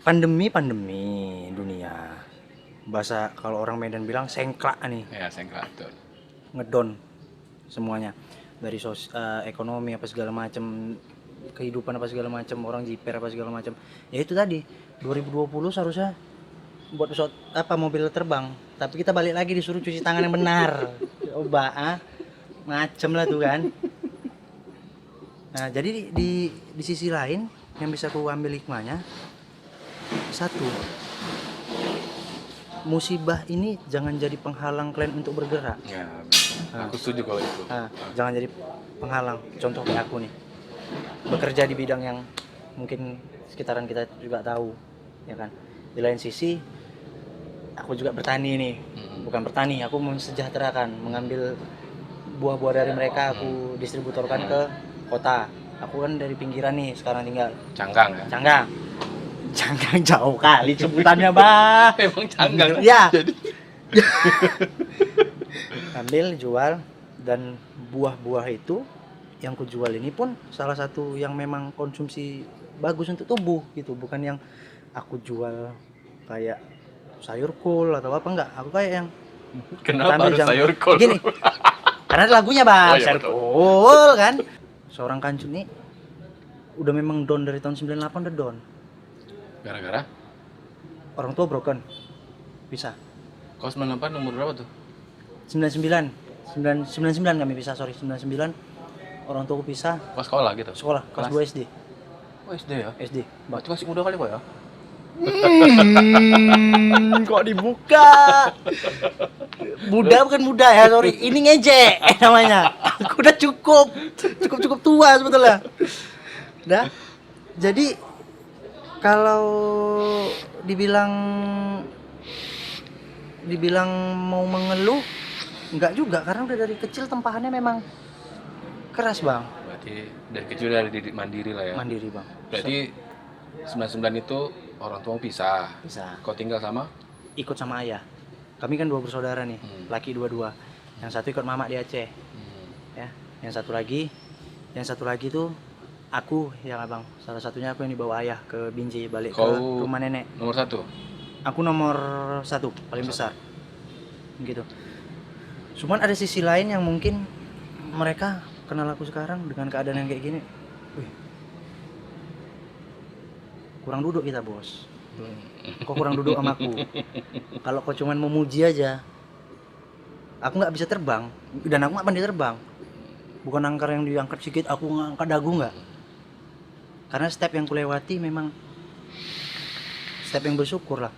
Pandemi dunia. Bahasa kalau orang Medan bilang sengklak nih, Ya, sengklak tuh. ngedon semuanya. Dari ekonomi apa segala macam, kehidupan apa segala macam, orang jiper apa segala macam. Ya itu tadi 2020 seharusnya buat pesawat mobil terbang, tapi kita balik lagi disuruh cuci tangan yang benar. Coba macem lah tuh kan. Nah, jadi di sisi lain yang bisa ku ambil hikmahnya, satu, musibah ini jangan jadi penghalang kalian untuk bergerak. Ya, aku setuju kalau itu. Jangan jadi penghalang. Contoh kayak aku nih, bekerja di bidang yang mungkin sekitaran kita juga tahu, ya kan. Di lain sisi, aku juga bertani nih. Bukan bertani, aku mensejahterakan, mengambil buah-buah dari mereka, aku distributorkan ke kota. Aku kan dari pinggiran nih, sekarang tinggal Canggang ya? Canggang jauh kali sebutannya, Bah. Emang canggang. Ya. Jadi Ambil, jual, dan buah-buah itu yang kujual ini pun salah satu yang memang konsumsi bagus untuk tubuh gitu, bukan yang aku jual kayak sayur kol atau apa, enggak. Aku kayak yang kenapa harus sayur kol? Gini, karena ada lagunya, Bang. Oh, iya, Sayur betul. kol kan. Seorang Kancut nih udah memang down dari tahun 98, udah down. Gara-gara? Orang tua broken. Bisa. Kau 98 umur berapa tuh? 99 kami pisah, 99 orang tuaku pisah. Pas sekolah gitu? Sekolah kelas 2 SD. Oh, SD ya? SD. Berarti masih muda kali kok ya? Kok dibuka? Muda bukan muda ya, sorry. Ini ngejek namanya. Aku udah cukup tua sebetulnya. Udah. Jadi kalau dibilang mau mengeluh, enggak juga, karena udah dari kecil tempahannya memang keras, Bang. Berarti dari kecil dari didik mandiri lah ya? Mandiri, Bang. Berarti 99 itu orang tua pisah. Kau tinggal sama? Ikut sama ayah. Kami kan 2 bersaudara nih, laki 2. Yang satu ikut mama di Aceh. Ya, yang satu lagi tuh aku yang abang. Salah satunya aku yang dibawa ayah ke Binjai, balik ke rumah nenek. Nomor 1? Aku nomor 1, paling besar. Gitu. Cuman ada sisi lain yang mungkin mereka kenal aku sekarang dengan keadaan yang kayak gini. Wih, kurang duduk kita, Bos. Kok kurang duduk sama aku? Kalau kau cuman memuji aja, aku nggak bisa terbang, dan aku nggak pandai terbang. Bukan angker yang diangkat sedikit, aku ngangkat dagu nggak. Karena step yang kulewati memang step yang bersyukur lah.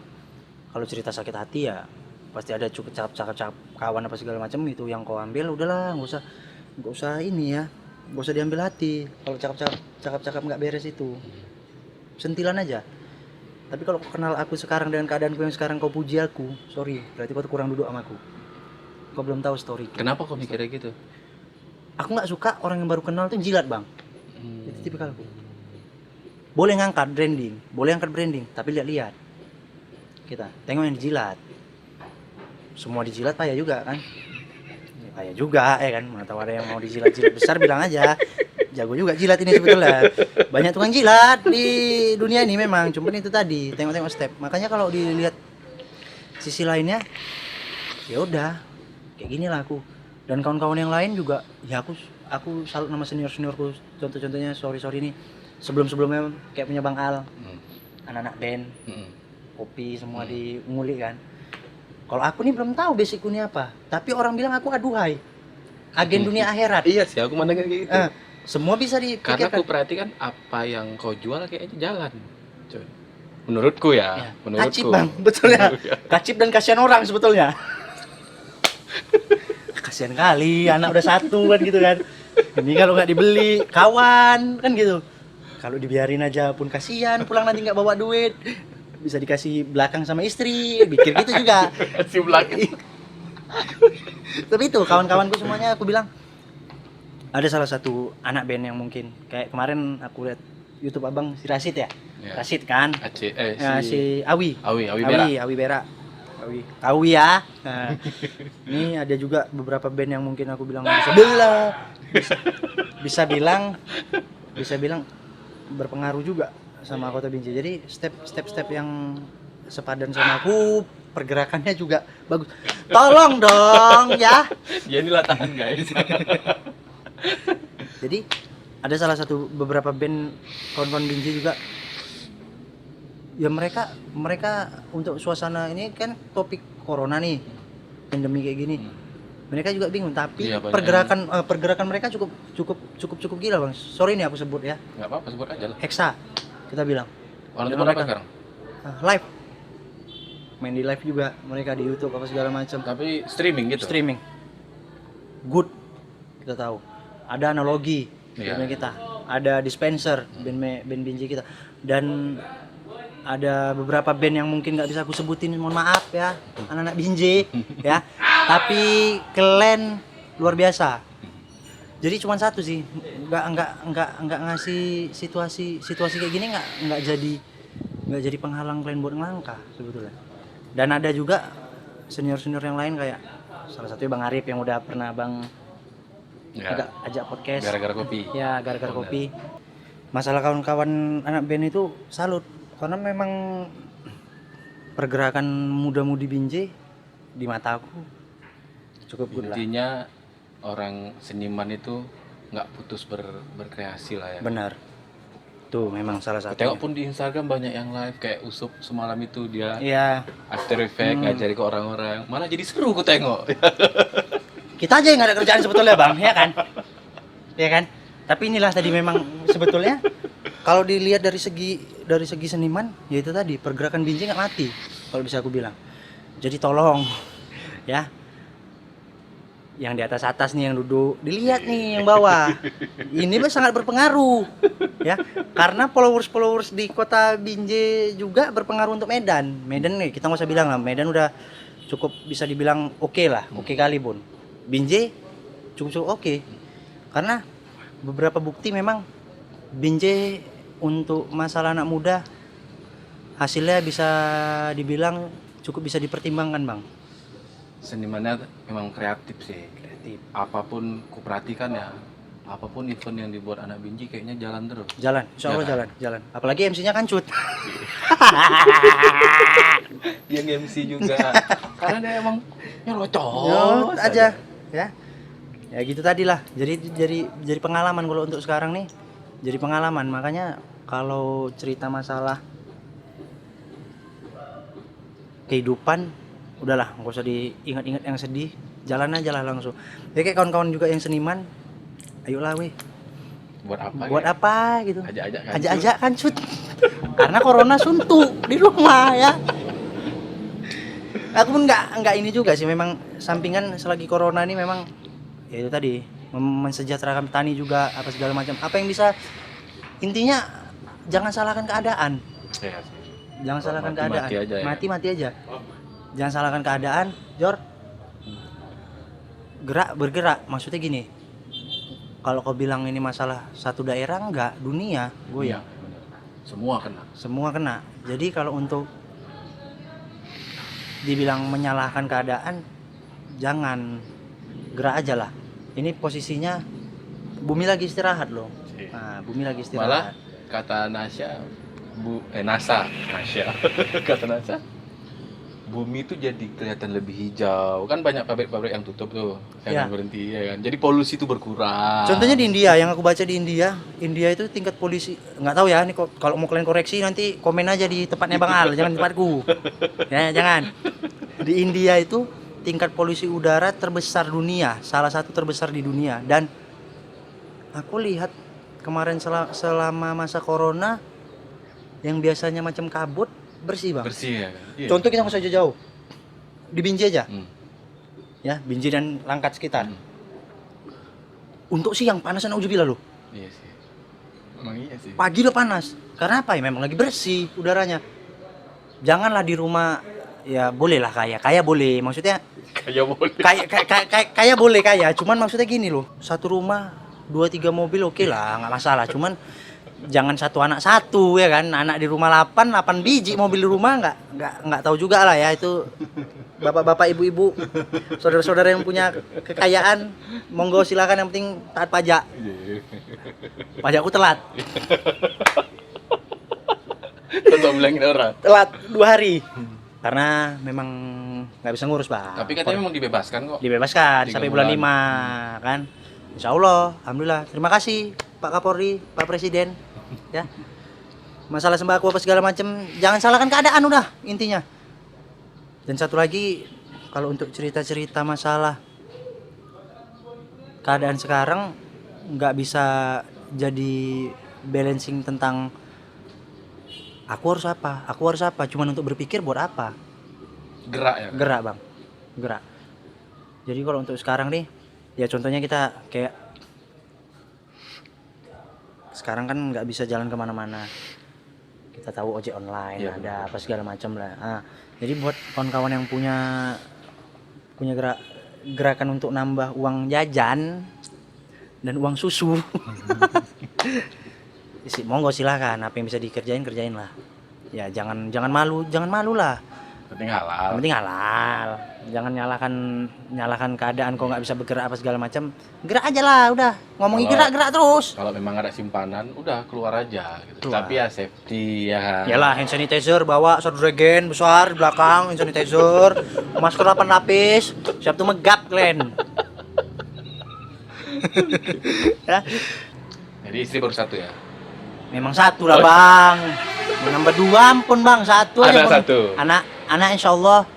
Kalau cerita sakit hati ya pasti ada cukup cakap kawan apa segala macam, itu yang kau ambil udahlah, nggak usah ini ya, nggak usah diambil hati. Kalau cakap nggak beres itu sentilan aja. Tapi kalau kau kenal aku sekarang dengan keadaanku yang sekarang, kau puji aku, sorry, berarti kau kurang duduk sama aku. Kau belum tahu story. Kenapa kau mikirnya gitu? Aku nggak suka orang yang baru kenal tuh jilat, Bang. Itu tipikalku. Boleh ngangkat branding, tapi lihat-lihat. Kita tengok yang dijilat. Semua dijilat payah juga kan? Ya, payah juga ya kan. Mana tahu ada yang mau dijilat besar, bilang aja. Jago juga jilat ini sebetulnya. Banyak tukang jilat di dunia ini memang. Cuman itu tadi, tengok-tengok step. Makanya kalau dilihat sisi lainnya, ya udah, kayak gini lah aku. Dan kawan-kawan yang lain juga, ya aku salut nama seniorku. Contohnya sorry ini. Sebelumnya kayak punya Bang Al, anak-anak band, kopi semua diungulik kan. Kalau aku nih belum tahu basicku ini apa, tapi orang bilang aku aduhai, agen dunia akhirat. Iya sih, aku mandangnya kayak gitu. Semua bisa dipikirkan. Karena aku perhatikan apa yang kau jual kayaknya jalan, coy. Menurutku ya. Menurutku. Kacip, Bang, betulnya. Kacip dan kasihan orang sebetulnya. Kasihan kali, anak udah 1 kan gitu kan. Ini kalau nggak dibeli kawan kan gitu. Kalau dibiarin aja pun kasihan, pulang nanti nggak bawa duit. Bisa dikasih belakang sama istri, pikir gitu juga. Kasih belakang. Tapi itu kawan-kawanku semuanya aku bilang, ada salah satu anak band yang mungkin kayak kemarin aku lihat YouTube abang, si Rasid ya. Rasid kan. Si Awi Bera. Awi ya. Nah, ini ada juga beberapa band yang mungkin aku bilang bisa bilang berpengaruh juga sama Kota Binjai. Jadi step yang sepadan sama aku, pergerakannya juga bagus. Tolong dong ya. Ya ini latahan guys. Jadi ada salah satu beberapa band kawan-kawan Binjai juga. Ya mereka untuk suasana ini kan topik corona nih, pandemi kayak gini. Mereka juga bingung, tapi Iya, pergerakan mereka cukup gila bang. Sorry nih aku sebut ya. Nggak apa-apa, sebut aja lah. Hexa kita bilang. Orang Dan itu apa mereka- sekarang? Live, main di live juga mereka di YouTube apa segala macam. Tapi streaming gitu. Streaming, good kita tahu. Ada analogi Iya. band kita, ada dispenser band Binjai kita, dan ada beberapa band yang mungkin nggak bisa aku sebutin, mohon maaf ya anak-anak Binjai ya, tapi kalian luar biasa. Jadi cuma satu sih, nggak ngasih situasi kayak gini nggak jadi penghalang kalian buat ngelangkah sebetulnya. Dan ada juga senior yang lain kayak salah satunya Bang Arif yang udah pernah Bang Ya, ajak podcast. gara-gara kopi. Ya, gara-gara kopi. Masalah kawan-kawan anak band itu salut, karena memang pergerakan muda-mudi Binjai di mataku cukup good lah. Intinya orang seniman itu nggak putus berkreasi lah ya. Benar. Tuh memang salah Aku satu. tengok pun di Instagram banyak yang live kayak Usup semalam itu dia Iya, After Effect ngajari ke orang-orang. Malah jadi seru aku tengok. kita aja yang nggak ada kerjaan sebetulnya bang, ya kan? Ya kan? Tapi inilah tadi memang sebetulnya kalau dilihat dari segi seniman, ya itu tadi pergerakan Binjai nggak mati kalau bisa aku bilang. Jadi tolong ya, yang di atas nih yang duduk dilihat nih yang bawah, ini sangat berpengaruh ya, karena followers di Kota Binjai juga berpengaruh untuk Medan nih, kita nggak usah bilang lah, Medan udah cukup bisa dibilang oke lah, oke kali pun. Binjai cukup oke, karena beberapa bukti memang Binjai untuk masalah anak muda hasilnya bisa dibilang cukup bisa dipertimbangkan bang. Senimannya memang kreatif sih. Kreatif. Apapun ku perhatikan ya, apapun event yang dibuat anak Binjai kayaknya jalan terus. Jalan, insya Allah jalan. Apalagi MC-nya kan cut. Dia MC juga. Karena dia emang Nyot aja, ya. Ya gitu tadi lah. Jadi pengalaman kalau untuk sekarang nih. Jadi pengalaman, makanya kalau cerita masalah kehidupan, udahlah, nggak usah diingat-ingat yang sedih, jalan aja lah langsung. Ya kayak kawan-kawan juga yang seniman, ayolah weh. Buat apa? Gitu. Ajak-ajak Kan cut. Karena corona suntuk di rumah ya. Aku pun nggak ini juga sih, memang sampingan selagi corona ini memang ya itu tadi mensejahterakan petani juga apa segala macam. Apa yang bisa, intinya jangan salahkan keadaan. Iya. Jangan salahkan keadaan. Mati aja ya. Mati aja. Jangan salahkan keadaan, Jor. Bergerak. Maksudnya gini. Kalau kau bilang ini masalah satu daerah, enggak, dunia, goyang. Semua kena. Jadi kalau untuk dibilang menyalahkan keadaan, jangan, gerak aja lah. Ini posisinya bumi lagi istirahat loh. Nah, bumi lagi istirahat. Malah kata NASA, kata NASA, bumi itu jadi kelihatan lebih hijau. Kan banyak pabrik-pabrik yang tutup tuh, yang berhenti ya kan. Jadi polusi itu berkurang. Contohnya di India, yang aku baca di India itu tingkat polusi, nggak tahu ya, ini kalau mau kalian koreksi nanti komen aja di tempatnya Bang Al, jangan tempatku. Ya, jangan. Di India itu tingkat polusi udara terbesar dunia, salah satu terbesar di dunia. Dan aku lihat kemarin selama masa corona, yang biasanya macam kabut bersih bang. Bersih ya kan. Iya. Contoh kita nggak usah jauh, di Binjai aja, ya Binjai dan Langkat sekitar. Untuk siang panasan auzubillah loh. Iya sih. Emang iya sih. Pagi udah panas. Karena apa ya? Memang lagi bersih udaranya. Janganlah di rumah, ya boleh lah kaya boleh. Maksudnya Kayak boleh. kaya boleh kaya. Cuman maksudnya gini loh. Satu rumah 2-3 mobil oke lah, nggak masalah. Cuman jangan satu anak satu ya kan. Anak di rumah 8 biji, mobil di rumah nggak tahu juga lah ya itu. Bapak-bapak, ibu-ibu, saudara-saudara yang punya kekayaan, monggo silakan, yang penting taat pajak. Pajakku telat. Untuk bilangin orang. Telat 2 hari. Karena memang nggak bisa ngurus, Bang. Tapi katanya memang dibebaskan kok. Dibebaskan 3 sampai bulan bulan. 5 kan. Insya Allah, alhamdulillah. Terima kasih Pak Kapolri, Pak Presiden. Ya. Masalah sembako apa segala macam, jangan salahkan keadaan udah intinya. Dan satu lagi, kalau untuk cerita-cerita masalah keadaan sekarang nggak bisa jadi balancing tentang aku harus apa, cuman untuk berpikir buat apa. Gerak ya. Gerak, Bang, gerak. Jadi kalau untuk sekarang nih, ya contohnya kita kayak sekarang kan nggak bisa jalan kemana-mana, kita tahu ojek online Iya, ada apa segala macam lah. Jadi buat kawan-kawan yang punya gerakan untuk nambah uang jajan dan uang susu, monggo silahkan, apa yang bisa dikerjain kerjain lah. Ya jangan malu lah. Penting halal. Yang penting halal. Jangan nyalakan keadaan kok nggak bisa bergerak apa segala macam. Gerak aja lah, udah. Ngomongin Kalau- gerak terus. Kalau memang ada simpanan, udah keluar aja gitu. Keluar. Tapi ya safety ya. Yalah, hand sanitizer bawa 1 regen besar di belakang, hand sanitizer, masker 8 lapis, siap tuh megap kalian. Ya, Jadi istri baru 1 ya. memang 1 lah, Bang. Mau nambah 2 ampun, Bang. 1 aja. Ada Bang. 1. Anak insyaallah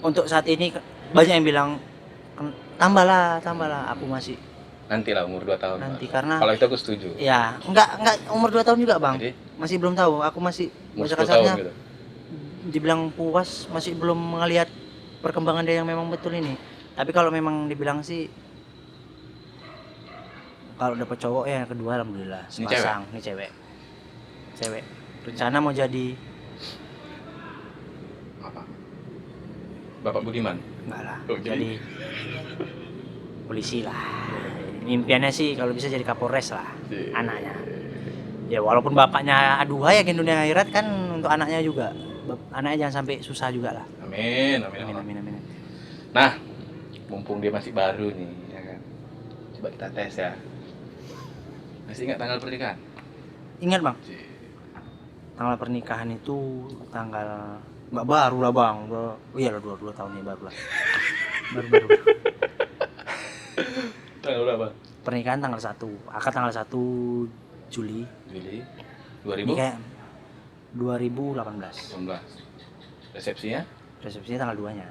untuk saat ini banyak yang bilang tambah lah. Aku masih Nanti lah umur 2 tahun. nanti Bang. karena Kalau itu aku setuju. ya enggak umur 2 tahun juga, Bang. Jadi Masih belum tahu. Aku masih umur bahasa 10 tahun kasarnya gitu. dibilang puas, masih belum melihat perkembangan dia yang memang betul ini. Tapi kalau memang dibilang sih kalau dapat cowok ya yang kedua alhamdulillah Ini sepasang. Ini cewek rencana mau jadi Apa? Bapak Budiman. enggak lah, Oh, jadi polisi lah. Impiannya sih kalau bisa jadi Kapolres lah anaknya. Ya walaupun bapaknya aduhai ya ke dunia akhirat kan, untuk anaknya juga. Anaknya jangan sampai susah juga lah. Amin, amin, Amin amin. amin amin. Nah, mumpung dia masih baru nih, ya kan. Coba kita tes ya. Masih ingat tanggal pernikahan? Ingat, Bang, tanggal pernikahan itu tanggal nggak baru lah, Bang. Oh iya lah, 2 tahun ya baru lah. Baru. Tanggal berapa? Pernikahan tanggal 1, akad tanggal 1 Juli. Juli Nikah 2018. 2018. Resepsinya Resepsinya tanggal 2-nya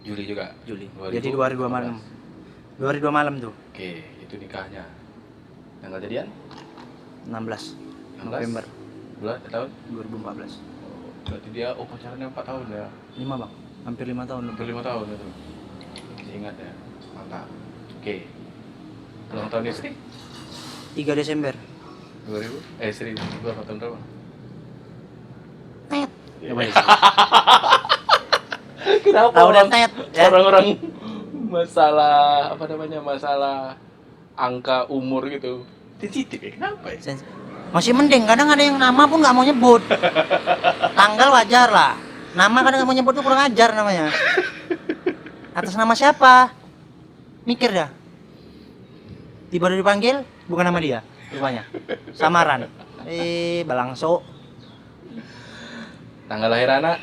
Juli juga. Juli. 2018. Jadi 2 hari 2 malam. 2 hari 2 malam tuh. Oke, itu nikahnya. Tanggal jadian 16 16? November Bulan tahun? 2014. Berarti dia pacarannya 4 tahun ya. 5, Bang. Hampir 5 tahun. Hampir 5 tahun itu. Masih ingat ya. Mantap. Oke. Ulang tahun istri? 3 Desember. 2000? Istri berapa tahun berapa? Tet. Iya. Coba Kenapa tahu dan tet ya. orang-orang masalah apa namanya, masalah angka umur gitu sensitif ya, kenapa ya? Masih mending, kadang ada yang nama pun nggak mau nyebut. Tanggal wajar lah. Nama kadang nggak mau nyebut tuh kurang ajar namanya. Atas nama siapa? Mikir dah. Tiba udah dipanggil, bukan nama dia, rupanya. Samaran. Balangso. Tanggal lahir anak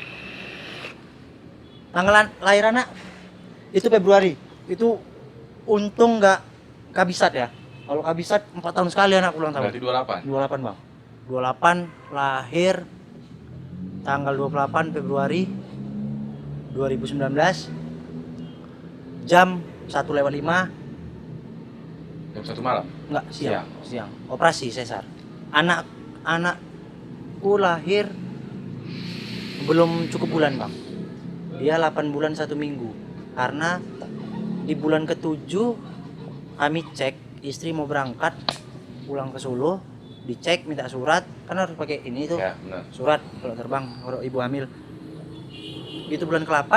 Tanggal lahir anak itu Februari. Itu untung nggak kabisat ya. Kalau kabisat 4 tahun sekali anak ulang tahun. berarti 28. 28, Bang. 28 lahir tanggal 28 Februari 2019 jam 1:05. Jam 1 malam. Enggak, siang. Operasi sesar. Anakku lahir belum cukup bulan, Bang. Dia 8 bulan 1 minggu. Karena di bulan ke-7 kami cek, istri mau berangkat pulang ke Solo, dicek minta surat, kan harus pakai ini tuh. Ya, benar. Surat kalau terbang, kalau ibu hamil. Gitu bulan ke-8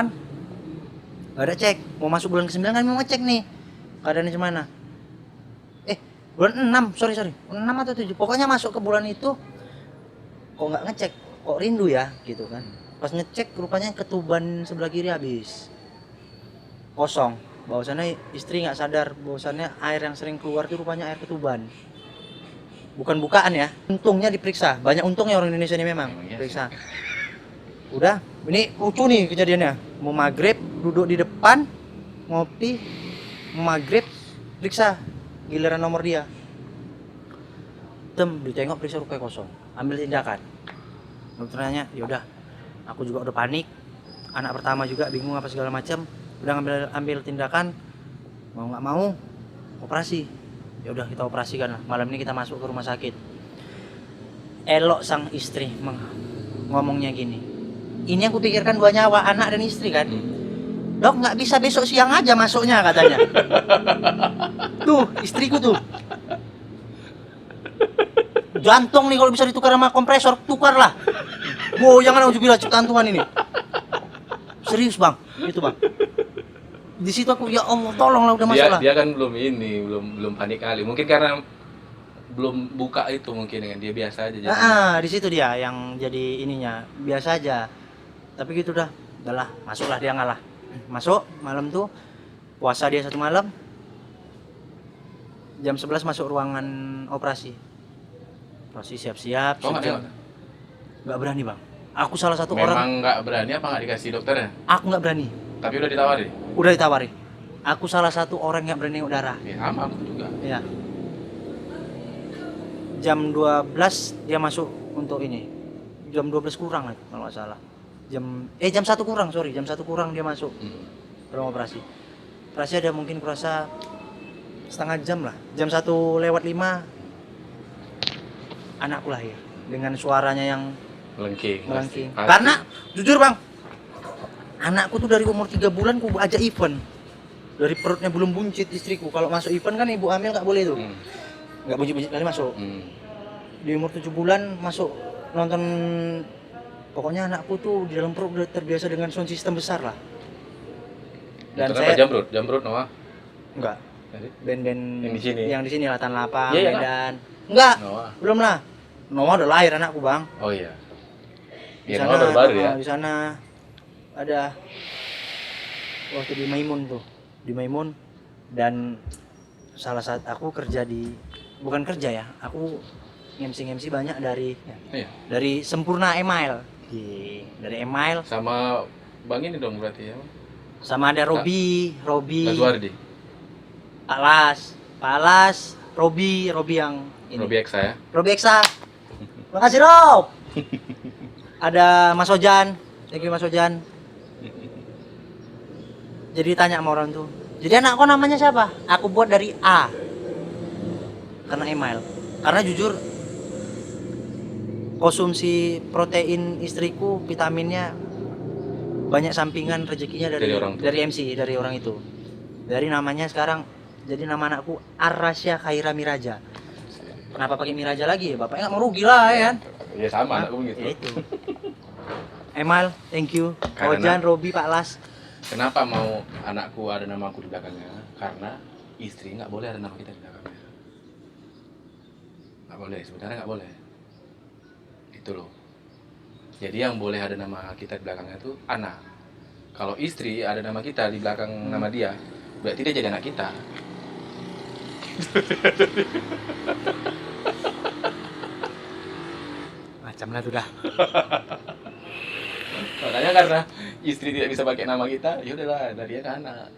gak ada cek. Mau masuk bulan ke-9 kan mau ngecek nih keadaannya gimana. Bulan 6, sorry 6 atau 7, pokoknya masuk ke bulan itu kok nggak ngecek, kok rindu ya gitu kan. Pas ngecek rupanya ketuban sebelah kiri habis, kosong. Bahwasannya istri nggak sadar bahwasannya air yang sering keluar itu rupanya air ketuban. bukan bukaan ya, untungnya diperiksa. Banyak untungnya orang Indonesia ini memang Memang iya periksa. Udah, ini lucu nih kejadiannya. Mau maghrib, duduk di depan, ngopi, mau maghrib, periksa, giliran nomor dia. Ditengok periksa rupanya kosong, ambil tindakan. Dokternya, yaudah, aku juga udah panik, anak pertama juga bingung apa segala macam, udah ambil tindakan, mau nggak mau operasi. Ya udah kita operasikan lah. Malam ini kita masuk ke rumah sakit. Elok sang istri ngomongnya gini. Ini yang kupikirkan 2 nyawa, anak dan istri kan. Dok, nggak bisa besok siang aja masuknya katanya. Tuh istriku tuh. Jantung nih kalau bisa ditukar sama kompresor, tukar lah. Goyang nauzubillah ciptaan Tuhan ini. Serius bang, itu bang. Di situ aku ya Allah tolonglah udah masuk lah. Dia kan belum panik kali. Mungkin karena belum buka itu mungkin kan dia biasa aja. Di situ dia yang jadi ininya biasa aja. Tapi gitu dah, udahlah masuklah dia ngalah. Masuk malam tuh puasa dia 1 malam. Jam 11 masuk ruangan operasi. Operasi siap-siap. Kok nggak Nggak berani bang. Aku salah satu memang orang. nggak berani apa nggak dikasih dokternya? Aku nggak berani. Tapi udah ditawari? Udah ditawari. Aku salah satu orang yang berani udara. Ya sama aku juga. Ya. Jam 12 dia masuk untuk ini. Jam 12 kurang lah kalau nggak salah. Jam 1 kurang, sorry. Jam 1 kurang dia masuk. Ruang operasi. Operasi ada mungkin kurasa setengah jam lah. Jam 1:05 anakku lahir dengan suaranya yang melengking. Karena jujur bang, anakku tuh dari umur 3 bulan ku ajak event. Dari perutnya belum buncit istriku. Kalau masuk event kan ibu hamil nggak boleh tuh. Nggak buncit-buncit kali masuk. Di umur 7 bulan masuk nonton. Pokoknya anakku tuh di dalam perut udah terbiasa dengan sound system besar lah. Dan saya Jamrut Noah? Enggak. Band-band yang di sini Latan Lapang, iya, Medan. Enggak. Noah. Belum lah. Noah udah lahir anakku, Bang. Oh iya. Di Ya, sana, Noah baru ya. Di sana ada waktu di Maimun tuh. Di Maimun dan salah satu aku kerja bukan kerja ya. Aku MC banyak dari dari Sempurna Email. Dari Email sama Bang ini dong berarti ya. Sama ada Robi Lazuardi. Palas, Robi yang ini. Robi Eksa ya. Robi Eksa. Makasih Rob. Ada Mas Ojan. Thank you Mas Ojan. Jadi tanya sama orang tuh. Jadi anakku namanya siapa? Aku buat dari A. Karena email. Karena jujur konsumsi protein istriku, vitaminnya banyak sampingan rezekinya dari MC, dari orang itu. Dari namanya sekarang jadi nama anakku Arrasya Khaira Miraja. Kenapa pakai Miraja lagi? Bapaknya nggak mau rugi lah ya kan? Ya sama anakku gitu. Ya itu. Emal, thank you. Karena Ojan, Robi, Pak Las. Kenapa mau anakku ada nama aku di belakangnya? Karena istri nggak boleh ada nama kita di belakangnya. Nggak boleh, sebenarnya nggak boleh. Itu loh. Jadi yang boleh ada nama kita di belakangnya itu anak. Kalau istri ada nama kita di belakang nama dia, berarti dia jadi anak kita. Macam lah tuh dah. Makanya karena istri tidak bisa pakai nama kita, ya udahlah dari dia ke anak.